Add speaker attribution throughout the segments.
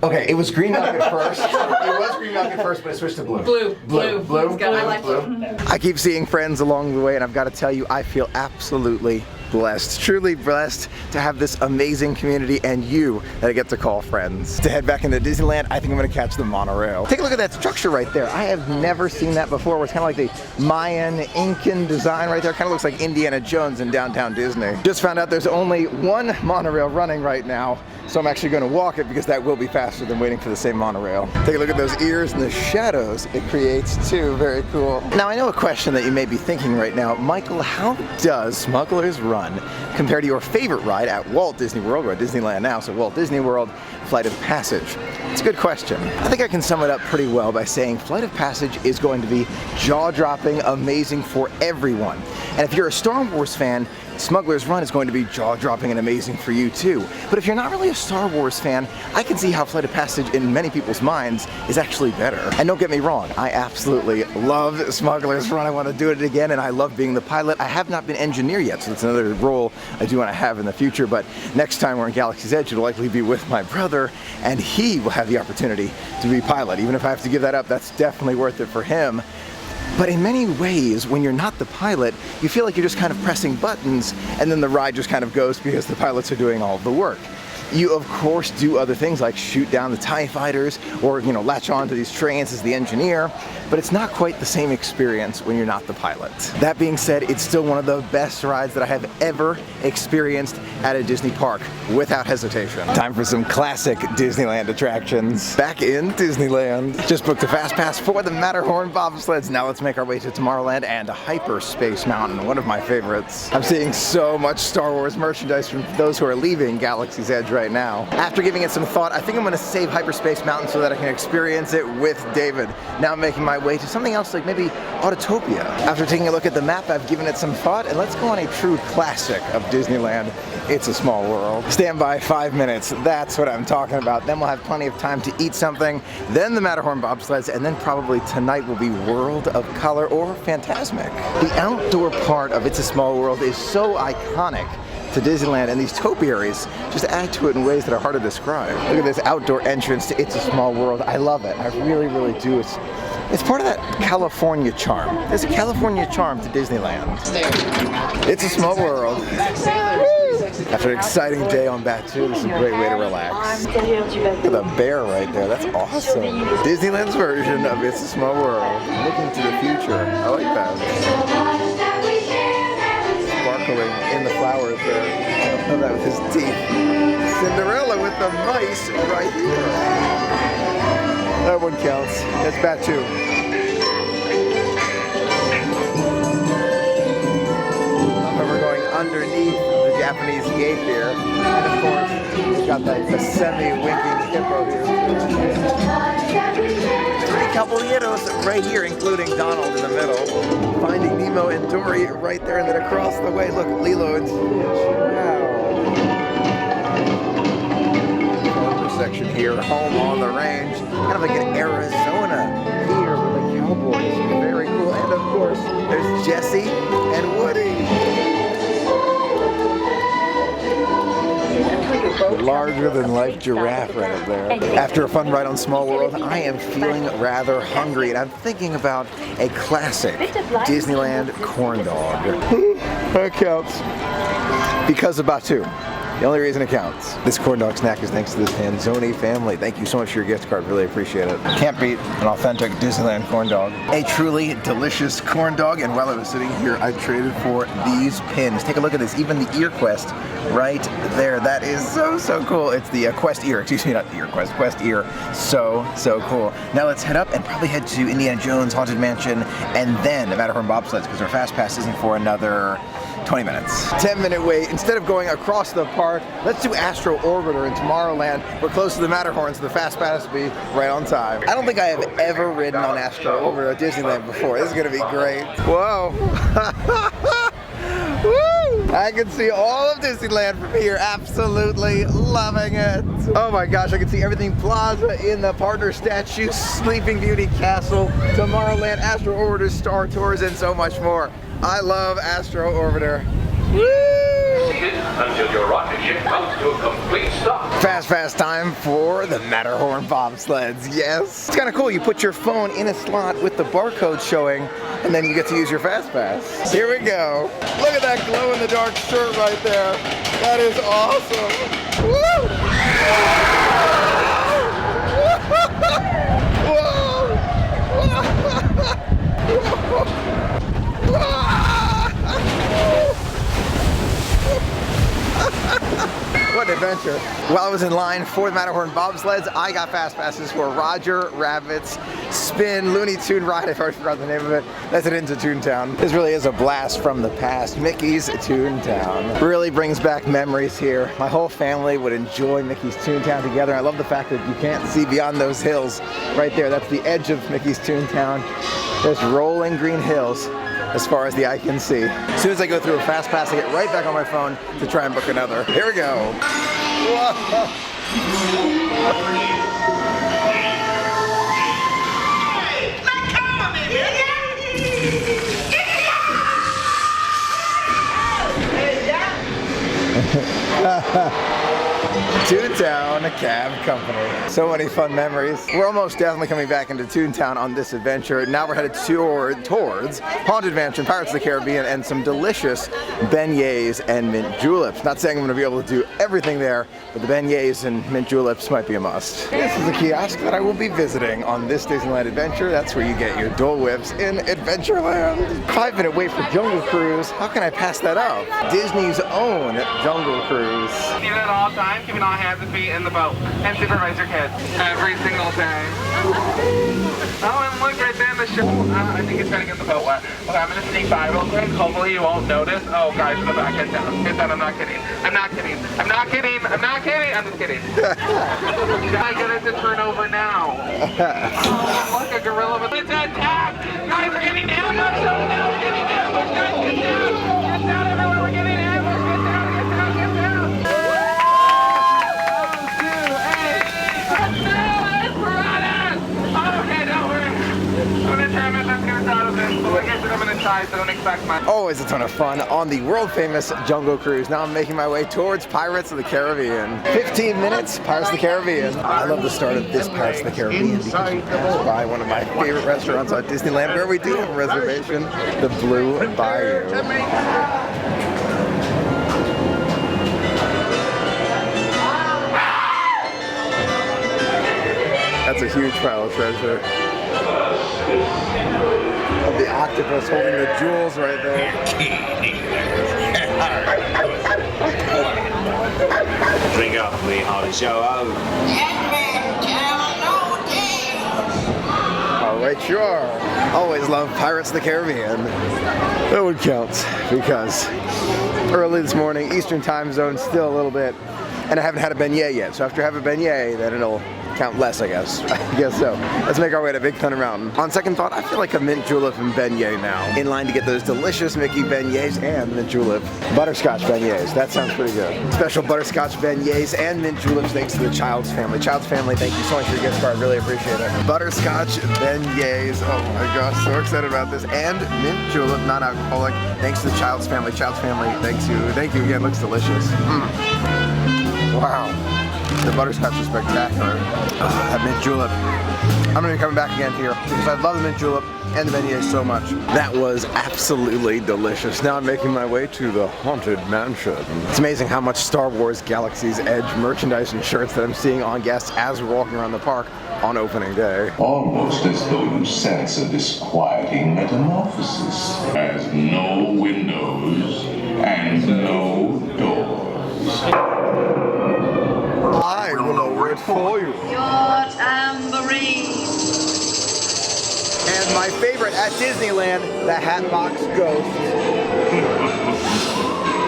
Speaker 1: Okay, it was green milk at first. It was green milk at first, but it switched to blue. Blue. I keep seeing friends along the way, and I've got to tell you, I feel absolutely blessed, truly blessed to have this amazing community and you that I get to call friends. To head back into Disneyland, I think I'm gonna catch the monorail. Take a look at that structure right there. I have never seen that before. It's kind of like the Mayan, Incan design right there. Kind of looks like Indiana Jones in downtown Disney. Just found out there's only one monorail running right now, so I'm actually gonna walk it because that will be faster than waiting for the same monorail. Take a look at those ears and the shadows it creates too. Very cool. Now I know a question that you may be thinking right now, Michael, how does Smugglers Run compare to your favorite ride at Walt Disney World, or at Disneyland now, so Walt Disney World, Flight of Passage? It's a good question. I think I can sum it up pretty well by saying Flight of Passage is going to be jaw-dropping, amazing for everyone. And if you're a Star Wars fan, Smugglers Run is going to be jaw-dropping and amazing for you too. But if you're not really a Star Wars fan, I can see how Flight of Passage in many people's minds is actually better. And don't get me wrong, I absolutely love Smugglers Run. I want to do it again, and I love being the pilot. I have not been engineer yet, so that's another role I do want to have in the future, but next time we're in Galaxy's Edge, it'll likely be with my brother, and he will have the opportunity to be pilot. Even if I have to give that up, that's definitely worth it for him. But in many ways, when you're not the pilot, you feel like you're just kind of pressing buttons, and then the ride just kind of goes because the pilots are doing all of the work. You, of course, do other things like shoot down the TIE fighters or, latch on to these trains as the engineer, but it's not quite the same experience when you're not the pilot. That being said, it's still one of the best rides that I have ever experienced at a Disney park, without hesitation. Time for some classic Disneyland attractions. Back in Disneyland. Just booked a fast pass for the Matterhorn bobsleds. Now let's make our way to Tomorrowland and Hyperspace Mountain, one of my favorites. I'm seeing so much Star Wars merchandise from those who are leaving Galaxy's Edge right now. After giving it some thought, I think I'm going to save Hyperspace Mountain so that I can experience it with David. Now I'm making my way to something else like maybe Autopia. After taking a look at the map, I've given it some thought, and let's go on a true classic of Disneyland, It's a Small World. Stand by 5 minutes, that's what I'm talking about. Then we'll have plenty of time to eat something, then the Matterhorn bobsleds, and then probably tonight will be World of Color or Fantasmic. The outdoor part of It's a Small World is so iconic to Disneyland, and these topiaries just add to it in ways that are hard to describe. Look at this outdoor entrance to It's a Small World. I love it. I really, really do. It's part of that California charm. There's a California charm to Disneyland. It's a Small World. After an exciting day on Batu, this is a great way to relax. Look at the bear right there. That's awesome. Disneyland's version of It's a Small World. Looking to the future. I like that. Sparkling in the flowers there. I love that with his teeth. Cinderella with the mice right here. That one counts. That's Batu. We're going underneath the Japanese gate here. And of course, we've got the semi-winking hippo here. 3 caballeros right here, including Donald in the middle. Finding Nemo and Dory right there, and then across the way, look, Lilo and Stitch. Wow. Section here, home on the range, kind of like in Arizona here with the cowboys. Very cool. And of course, there's Jessie and Woody. Larger than life giraffe right up there. After a fun ride on Small World, I am feeling rather hungry, and I'm thinking about a classic Disneyland corn dog. That counts. Because of Batu. The only reason it counts. This corn dog snack is thanks to this Panzoni family. Thank you so much for your gift card, really appreciate it. Can't beat an authentic Disneyland corn dog. A truly delicious corn dog, and while I was sitting here, I traded for these pins. Take a look at this, even the ear quest right there. That is so, so cool. It's the quest ear, excuse me, not the ear quest, quest ear. So, so cool. Now let's head up and probably head to Indiana Jones Haunted Mansion and then the Matterhorn bobsleds, because our fast pass isn't for another 20 minutes. 10-minute wait. Instead of going across the park, let's do Astro Orbiter in Tomorrowland. We're close to the Matterhorn, so the fast pass will be right on time. I don't think I have ever ridden on Astro Orbiter at Disneyland before. This is gonna be great. Whoa. Woo! I can see all of Disneyland from here. Absolutely loving it. Oh my gosh, I can see everything Plaza in the partner statue, Sleeping Beauty Castle, Tomorrowland, Astro Orbiter, Star Tours, and so much more. I love Astro Orbiter. Woo!
Speaker 2: waited until your rocket ship comes to a complete stop.
Speaker 1: Fast time for the Matterhorn bobsleds. Yes. It's kind of cool. You put your phone in a slot with the barcode showing, and then you get to use your fast pass. Here we go. Look at that glow-in-the-dark shirt right there. That is awesome. Woo! What an adventure. While I was in line for the Matterhorn bobsleds, I got fast passes for Roger Rabbit's Spin Looney Tune ride. I've already forgot the name of it. That's it into Toontown. This really is a blast from the past. Mickey's Toontown. Really brings back memories here. My whole family would enjoy Mickey's Toontown together. I love the fact that you can't see beyond those hills right there. That's the edge of Mickey's Toontown. There's rolling green hills as far as the eye can see. As soon as I go through a fast pass, I get right back on my phone to try and book another. Here we go. Whoa. Toontown Cab Company. So many fun memories. We're almost definitely coming back into Toontown on this adventure. Now we're headed towards Haunted Mansion, Pirates of the Caribbean, and some delicious beignets and mint juleps. Not saying I'm going to be able to do everything there, but the beignets and mint juleps might be a must. This is a kiosk that I will be visiting on this Disneyland adventure. That's where you get your Dole Whips in Adventureland. 5-minute wait for Jungle Cruise. How can I pass that up? Disney's own Jungle Cruise.
Speaker 3: Keep it at all times, keeping all hands and feet in the boat, and supervise your kids every single day. Oh, and look right there in the show. I think it's trying to get the boat wet. Okay, I'm gonna sneak by real quick. Hopefully you won't notice. Oh, guys in the back, get down. Get down. I'm not kidding. I'm not kidding. I'm not kidding. I'm not kidding. I'm just kidding. I get it to turn over now. Look, a gorilla with it's attack. Guys, we're getting ambushed. Oh no, we're getting ambushed. Guys, get down. Get down everywhere. We're getting ambushed. Get down. Get down. Get down.
Speaker 1: Always a ton of fun on the world famous Jungle Cruise. Now I'm making my way towards Pirates of the Caribbean. 15 minutes, Pirates of the Caribbean. I love the start of this Pirates of the Caribbean because you pass by one of my favorite restaurants at Disneyland where we do have a reservation, the Blue Bayou. That's a huge pile of treasure. Of the octopus holding the jewels right there.
Speaker 4: Drink up, we hard to show out.
Speaker 1: Alright, sure. Always love Pirates of the Caribbean. That one counts because early this morning, Eastern time zone, still a little bit, and I haven't had a beignet yet. So after I have a beignet, then it'll count less, I guess. I guess so. Let's make our way to Big Thunder Mountain. On second thought, I feel like a mint julep and beignet now. In line to get those delicious Mickey beignets and mint julep. Butterscotch beignets. That sounds pretty good. Special butterscotch beignets and mint juleps thanks to the Child's family. Child's family, thank you so much for your gift card. Really appreciate it. Butterscotch beignets. Oh my gosh, so excited about this. And mint julep, non-alcoholic. Thanks to the Child's family. Child's family, thanks you. Thank you again. Looks delicious. Wow. The butterscotch is spectacular. That mint julep. I'm gonna be coming back again here because I love the mint julep and the beignets so much. That was absolutely delicious. Now I'm making my way to the Haunted Mansion. It's amazing how much Star Wars Galaxy's Edge merchandise and shirts that I'm seeing on guests as we're walking around the park on opening day.
Speaker 5: Almost as though you sense a disquieting metamorphosis. Has no windows and no doors.
Speaker 1: I will lower it for you.
Speaker 6: Your tambourine.
Speaker 1: And my favorite at Disneyland, the Hatbox Ghost.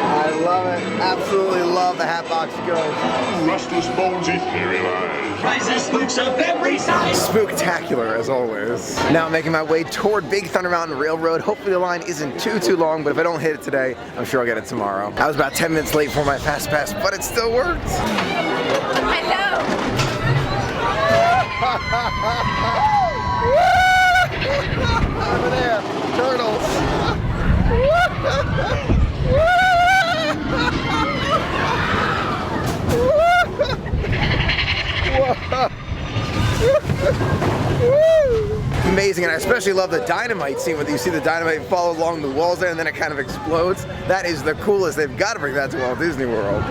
Speaker 1: I love it. Absolutely love the Hatbox Ghost.
Speaker 5: Restless bones etherealized.
Speaker 6: Prices spooks of every size.
Speaker 1: Spooktacular as always. Now I'm making my way toward Big Thunder Mountain Railroad. Hopefully the line isn't too long, but if I don't hit it today, I'm sure I'll get it tomorrow. I was about 10 minutes late for my fast pass, but it still worked.
Speaker 6: Hello.
Speaker 1: Over there, turtles. Amazing, and I especially love the dynamite scene where you see the dynamite fall along the walls there and then it kind of explodes. That is the coolest. They've got to bring that to Walt Disney World.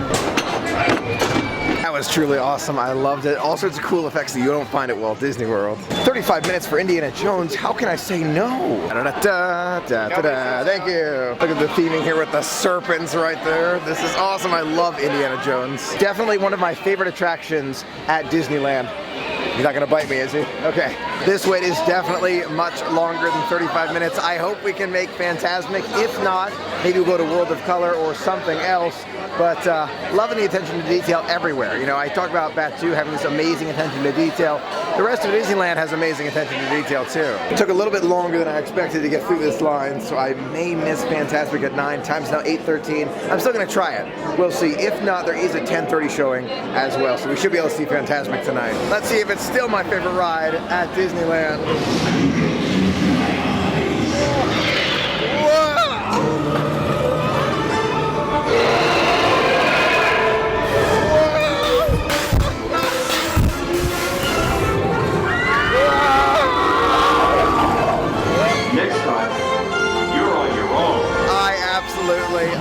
Speaker 1: That was truly awesome. I loved it. All sorts of cool effects that you don't find at Walt Disney World. 35 minutes for Indiana Jones. How can I say no? Da-da-da-da-da-da. Thank you. Look at the theming here with the serpents right there. This is awesome. I love Indiana Jones. Definitely one of my favorite attractions at Disneyland. He's not gonna bite me, is he? Okay. This wait is definitely much longer than 35 minutes. I hope we can make Fantasmic. If not, maybe we'll go to World of Color or something else. But loving the attention to detail everywhere. You know, I talk about Bat 2 having this amazing attention to detail. The rest of Disneyland has amazing attention to detail too. It took a little bit longer than I expected to get through this line, so I may miss Fantasmic at 9. Time's now 8:13. I'm still gonna try it. We'll see. If not, there is a 10:30 showing as well, so we should be able to see Fantasmic tonight. Let's see if it's still my favorite ride at Disneyland.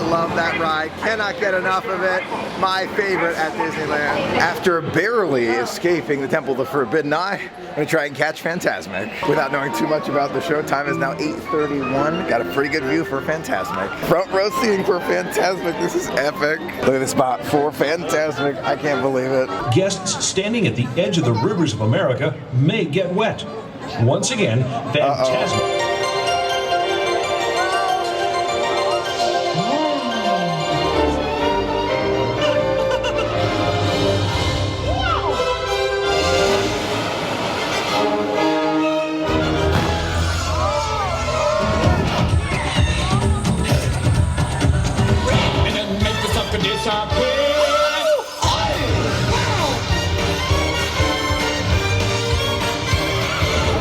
Speaker 1: Love that ride. Cannot get enough of it. My favorite at Disneyland. After barely escaping the Temple of the Forbidden Eye, I'm going to try and catch Fantasmic. Without knowing too much about the show, time is now 8:31. Got a pretty good view for Fantasmic. Front row seating for Fantasmic. This is epic. Look at the spot for Fantasmic. I can't believe it.
Speaker 7: Guests standing at the edge of the rivers of America may get wet. Once again, Fantasmic.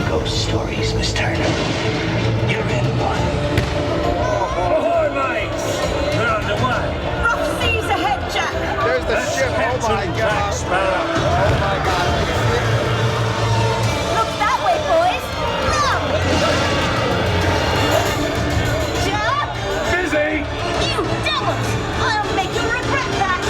Speaker 8: Ghost stories, Miss Turner. You're in one.
Speaker 9: Ahoy, mates! We're on the way.
Speaker 6: Rough seas ahead, Jack.
Speaker 1: There's the ship. Oh my God. Oh my God.
Speaker 6: Look that way, boys. Look. Jack.
Speaker 9: Busy!
Speaker 6: You don't. I'll make you regret that.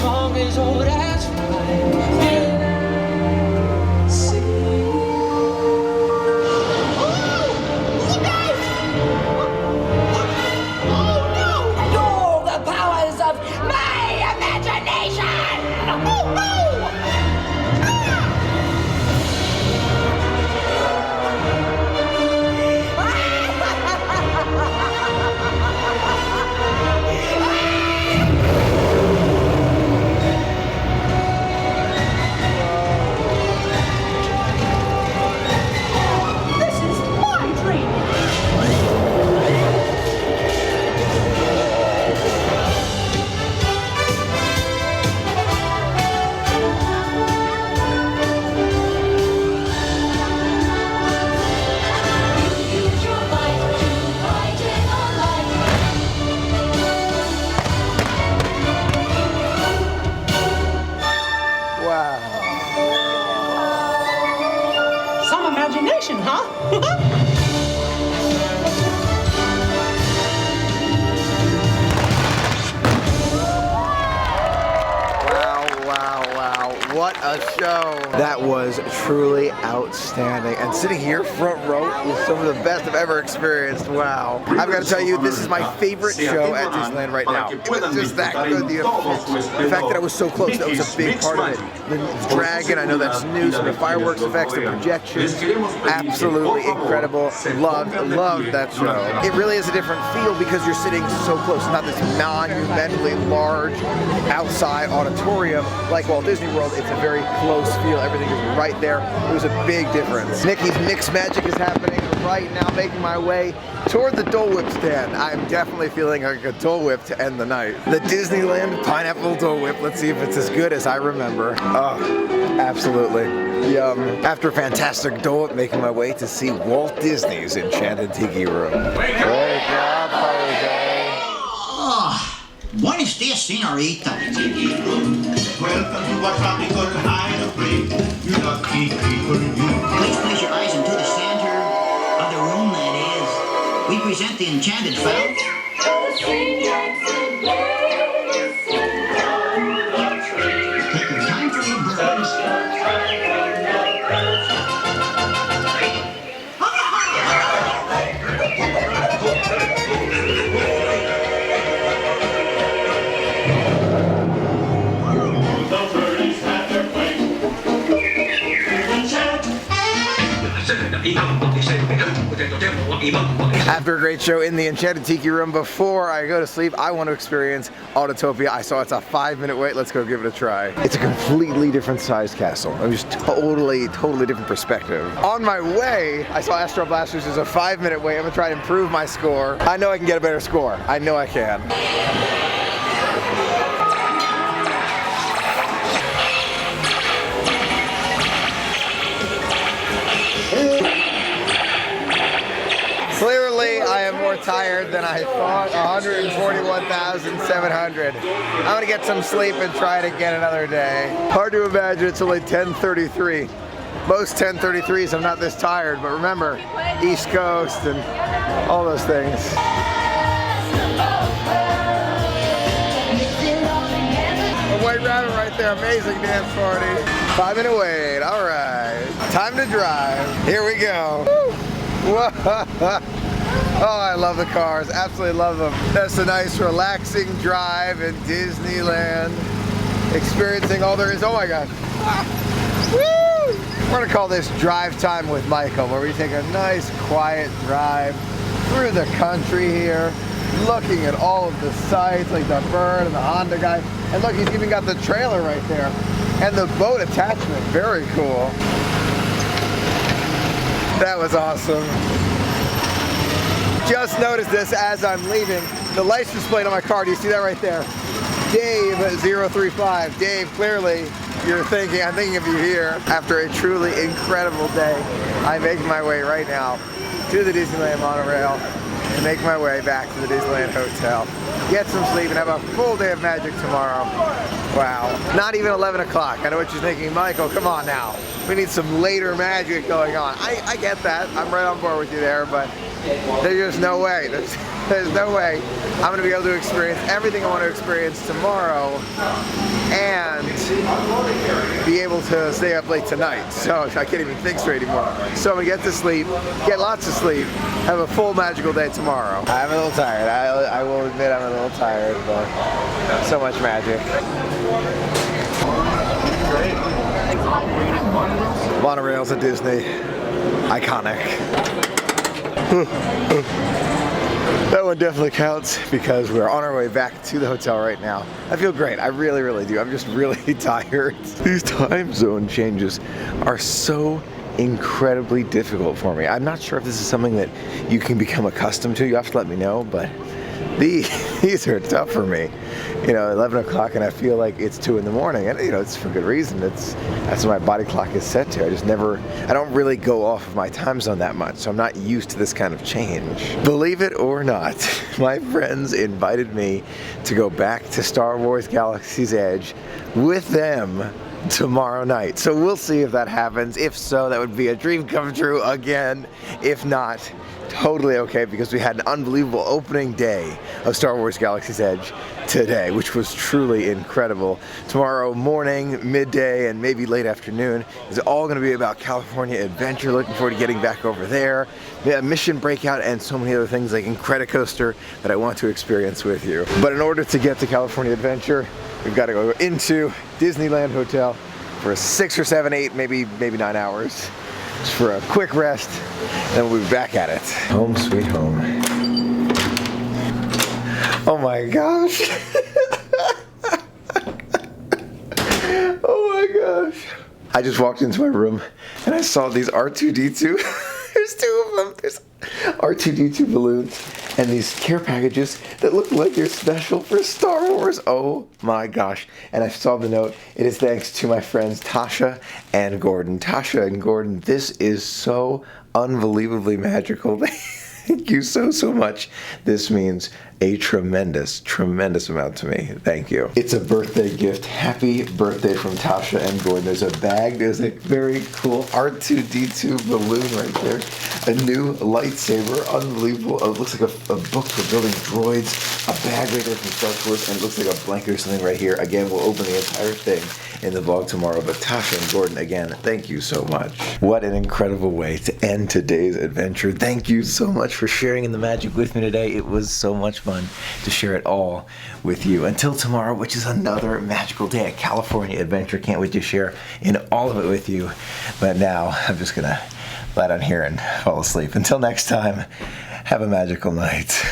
Speaker 10: Song is old as
Speaker 6: You're the powers of my imagination! This is my dream!
Speaker 1: Wow.
Speaker 10: some imagination, huh?
Speaker 1: Wow. What a show. That was truly outstanding. And sitting here front row is some of the best I've ever experienced. Wow. I've got to tell you, this is my favorite show at Disneyland right now. It was just that good. The fact that I was so close, that was a big part of it. The dragon, I know that's new, so the fireworks effects, the projections, absolutely incredible. Loved that show. It really is a different feel because you're sitting so close. Not this monumentally large outside auditorium like Walt Disney World. It's a very close feel. Everything is right there. It was a big difference. Mickey's Mix Magic is happening right now, making my way toward the Dole Whip stand. I'm definitely feeling like a Dole Whip to end the night. The Disneyland pineapple Dole Whip. Let's see if it's as good as I remember. Oh, absolutely. Yum. After a fantastic Dole Whip, making my way to see Walt Disney's Enchanted Tiki Room. Wake up, Jose.
Speaker 8: Oh, buenos dias, señorita.
Speaker 5: Welcome to what tropical hideaway. You lucky people, you.
Speaker 8: Please place your eyes into the center of the room, that is. We present the enchanted fountain. Take your time for your birds.
Speaker 1: After a great show in the Enchanted Tiki Room, before I go to sleep, I want to experience Autopia. I saw it's a 5-minute wait. Let's go give it a try. It's a completely different sized castle. I'm just totally different perspective. On my way, I saw Astro Blasters is a 5-minute wait. I'm gonna try to improve my score. I know I can get a better score. I know I can. Clearly, I am more tired than I thought. 141,700. I'm gonna get some sleep and try it again another day. Hard to imagine it's only 10:33. Most 10:33s I'm not this tired, but remember, East Coast and all those things. A white rabbit right there, amazing dance party. 5-minute wait, all right. Time to drive, here we go. Whoa. Oh, I love the cars, absolutely love them. That's a nice relaxing drive in Disneyland. Experiencing all there is, oh my gosh. Woo! We're gonna call this Drive Time with Michael, where we take a nice quiet drive through the country here, looking at all of the sights, like the bird and the Honda guy. And look, he's even got the trailer right there. And the boat attachment, very cool. That was awesome. Just noticed this as I'm leaving. The license displayed on my car, do you see that right there? Dave 035. Dave, clearly you're thinking, I'm thinking of you here. After a truly incredible day, I'm making my way right now to the Disneyland monorail to make my way back to the Disneyland Hotel. Get some sleep and have a full day of magic tomorrow. Wow. Not even 11 o'clock. I know what you're thinking, Michael, come on now. We need some later magic going on. I get that. I'm right on board with you there, but there's just no way. There's no way I'm going to be able to experience everything I want to experience tomorrow and be able to stay up late tonight. So I can't even think straight anymore. So I'm going to get to sleep, get lots of sleep, have a full magical day tomorrow. I'm a little tired. I will admit I'm a little tired, but so much magic. Monorails at Disney, iconic. That one definitely counts because we're on our way back to the hotel right now. I feel great, I really do. I'm just really tired. These time zone changes are so incredibly difficult for me. I'm not sure if this is something that you can become accustomed to. You have to let me know, but these are tough for me. You know, 11 o'clock and I feel like it's 2 in the morning, and you know, it's for good reason. That's what my body clock is set to. I don't really go off of my time zone that much, so I'm not used to this kind of change. Believe it or not, my friends invited me to go back to Star Wars Galaxy's Edge with them tomorrow night. So we'll see if that happens. If so, that would be a dream come true again. If not, totally okay, because we had an unbelievable opening day of Star Wars Galaxy's Edge today, which was truly incredible. Tomorrow morning, midday, and maybe late afternoon is all going to be about California Adventure. Looking forward to getting back over there. Mission Breakout and so many other things like Incredicoaster that I want to experience with you. But in order to get to California Adventure, we've got to go into Disneyland Hotel for 6 or 7, 8, maybe 9 hours. Just for a quick rest, then we'll be back at it. Home sweet home. Oh my gosh. Oh my gosh. I just walked into my room and I saw these R2-D2 There's two of them. There's R2-D2 balloons and these care packages that look like they're special for Star Wars. Oh my gosh. And I saw the note. It is thanks to my friends Tasha and Gordon. Tasha and Gordon, this is so unbelievably magical. Thank you so much. This means a tremendous amount to me. Thank you. It's a birthday gift. Happy birthday from Tasha and Gordon. There's a bag. There's a very cool R2-D2 balloon right there. A new lightsaber. Unbelievable. Oh, it looks like a book for building droids. A bag right there from Star Wars. And it looks like a blanket or something right here. Again, we'll open the entire thing in the vlog tomorrow. But Tasha and Gordon, again, thank you so much. What an incredible way to end today's adventure. Thank you so much for sharing in the magic with me today. It was so much fun to share it all with you. Until tomorrow, which is another magical day at California Adventure. Can't wait to share in all of it with you. But now I'm just gonna lie down here and fall asleep. Until next time, have a magical night.